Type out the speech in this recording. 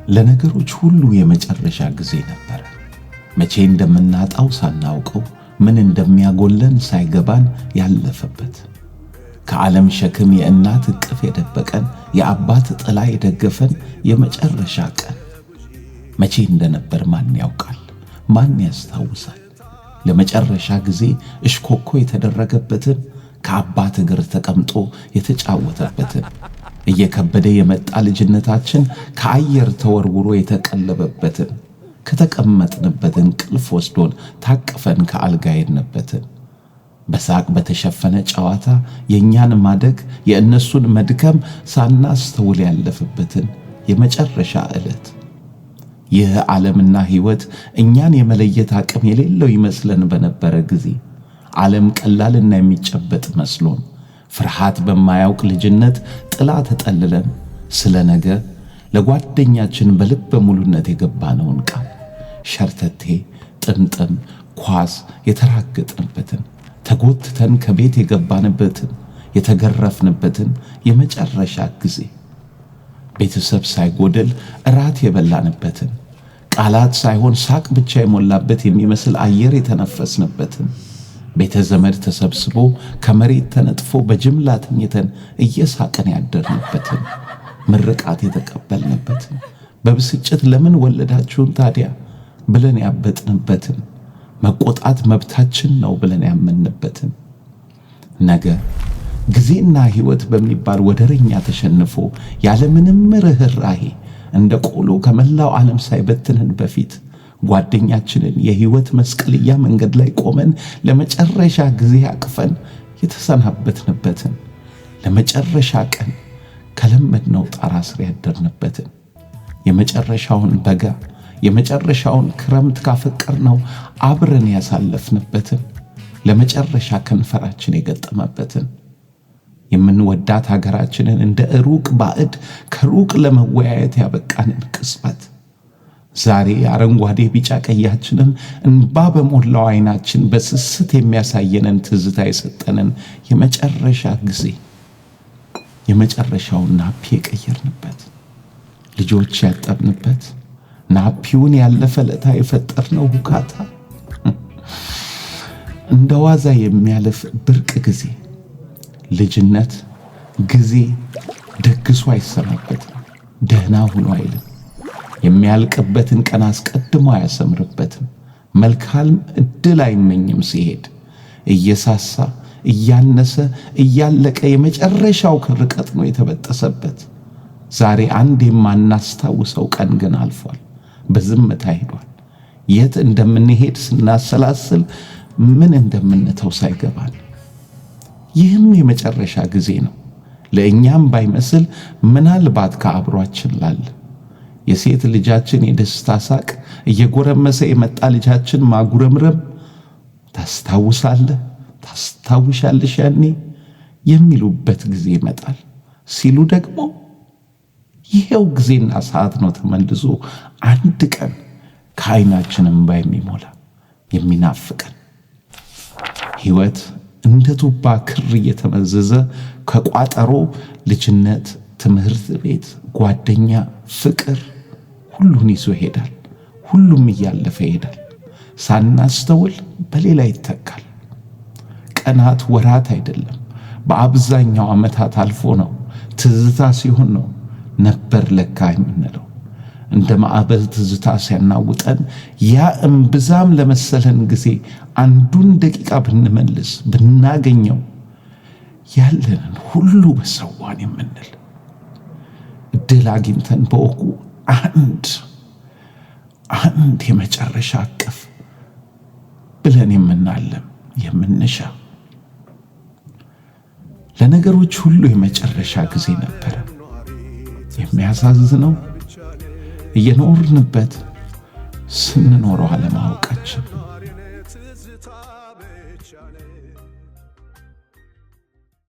ለነገሮች ሁሉ የመጨረሻ ጊዜ ነበር። መቼ እንደምናጣው ሳናውቀው ምን እንደሚያጎለን ሳይገባን ያለፈበት፣ ከዓለም ሸክም የእናት እቅፍ የደበቀን የአባት ጥላ የደገፈን የመጨረሻ ቀን መቼ እንደነበር ማን ያውቃል? ማን ያስታውሳል? ለመጨረሻ ጊዜ እሽኮኮ የተደረገበትን፣ ከአባት እግር ተቀምጦ የተጫወተበትን፣ እየከበደ የመጣ ልጅነታችን ከአየር ተወርውሮ የተቀለበበትን፣ ከተቀመጥንበት እንቅልፍ ወስዶን ታቅፈን ከአልጋ የሄድንበትን፣ በሳቅ በተሸፈነ ጨዋታ የእኛን ማደግ የእነሱን መድከም ሳናስተውል ያለፈበትን የመጨረሻ ዕለት። ይህ ዓለምና ሕይወት እኛን የመለየት አቅም የሌለው ይመስለን በነበረ ጊዜ፣ ዓለም ቀላልና የሚጨበጥ መስሎን ፍርሃት በማያውቅ ልጅነት ጥላ ተጠልለን ስለ ነገ ለጓደኛችን በልበ ሙሉነት የገባነውን ቃል ሸርተቴ፣ ጥምጥም፣ ኳስ የተራገጥንበትን፣ ተጎትተን ከቤት የገባንበትን፣ የተገረፍንበትን የመጨረሻ ጊዜ፣ ቤተሰብ ሳይጎደል እራት የበላንበትን፣ ቃላት ሳይሆን ሳቅ ብቻ የሞላበት የሚመስል አየር የተነፈስንበትን፣ ቤተ ዘመድ ተሰብስቦ ከመሬት ተነጥፎ በጅምላ ተኝተን እየሳቅን ያደርንበትን፣ ምርቃት የተቀበልንበትን፣ በብስጭት ለምን ወለዳችሁን ታዲያ ብለን ያበጥንበትን፣ መቆጣት መብታችን ነው ብለን ያመንበትን፣ ነገ ጊዜና ሕይወት በሚባል ወደረኛ ተሸንፎ ያለምንም ርህራሄ እንደ ቆሎ ከመላው ዓለም ሳይበትንን በፊት ጓደኛችንን የሕይወት መስቀልያ መንገድ ላይ ቆመን ለመጨረሻ ጊዜ አቅፈን የተሰናበትንበትን፣ ለመጨረሻ ቀን ከለመድነው ጣራ ስር ያደርንበትን፣ የመጨረሻውን በጋ የመጨረሻውን ክረምት ካፈቀርነው አብረን ያሳለፍንበትን፣ ለመጨረሻ ከንፈራችን የገጠመበትን፣ የምንወዳት ሀገራችንን እንደ ሩቅ ባዕድ ከሩቅ ለመወያየት ያበቃንን ቅጽበት፣ ዛሬ አረንጓዴ ቢጫ ቀያችንን እንባ በሞላው አይናችን በስስት የሚያሳየንን ትዝታ የሰጠንን የመጨረሻ ጊዜ፣ የመጨረሻውን ናፒ የቀየርንበት፣ ልጆች ያጠብንበት፣ ናፒውን ያለፈ ለታ የፈጠርነው ሁካታ፣ እንደ ዋዛ የሚያልፍ ብርቅ ጊዜ። ልጅነት ጊዜ ደግሶ አይሰናበትም፣ ደህና ሆኖ አይልም። የሚያልቅበትን ቀን አስቀድሞ አያሰምርበትም። መልካም ዕድል አይመኝም ሲሄድ፣ እየሳሳ እያነሰ እያለቀ የመጨረሻው ርቀት ነው የተበጠሰበት። ዛሬ አንድ የማናስታውሰው ቀን ግን አልፏል፣ በዝምታ ሄዷል። የት እንደምንሄድ ስናሰላስል ምን እንደምንተው ሳይገባን፣ ይህም የመጨረሻ ጊዜ ነው። ለእኛም ባይመስል ምናልባት ከአብሯችን ላለ የሴት ልጃችን የደስታ ሳቅ፣ እየጎረመሰ የመጣ ልጃችን ማጉረምረም፣ ታስታውሳለህ፣ ታስታውሻለሽ ያኔ የሚሉበት ጊዜ ይመጣል። ሲሉ ደግሞ ይሄው ጊዜና ሰዓት ነው ተመልሶ አንድ ቀን ከዓይናችን እንባ የሚሞላ የሚናፍቀን። ሕይወት እንደ ቱባ ክር እየተመዘዘ ከቋጠሮ ልጅነት፣ ትምህርት ቤት፣ ጓደኛ፣ ፍቅር ሁሉን ይዞ ይሄዳል። ሁሉም እያለፈ ይሄዳል። ሳናስተውል በሌላ ይተካል። ቀናት ወራት አይደለም፣ በአብዛኛው ዓመታት አልፎ ነው ትዝታ ሲሆን ነው ነበር ለካ የምንለው። እንደ ማዕበል ትዝታ ሲያናውጠን ያ እምብዛም ለመሰለን ጊዜ አንዱን ደቂቃ ብንመልስ ብናገኘው ያለንን ሁሉ በሰዋን የምንል፣ እድል አግኝተን በወጉ አንድ የመጨረሻ አቅፍ ብለን የምናለም የምንሻ። ለነገሮች ሁሉ የመጨረሻ ጊዜ ነበረ። የሚያሳዝነው እየኖርንበት ስንኖረው አለማወቃችን።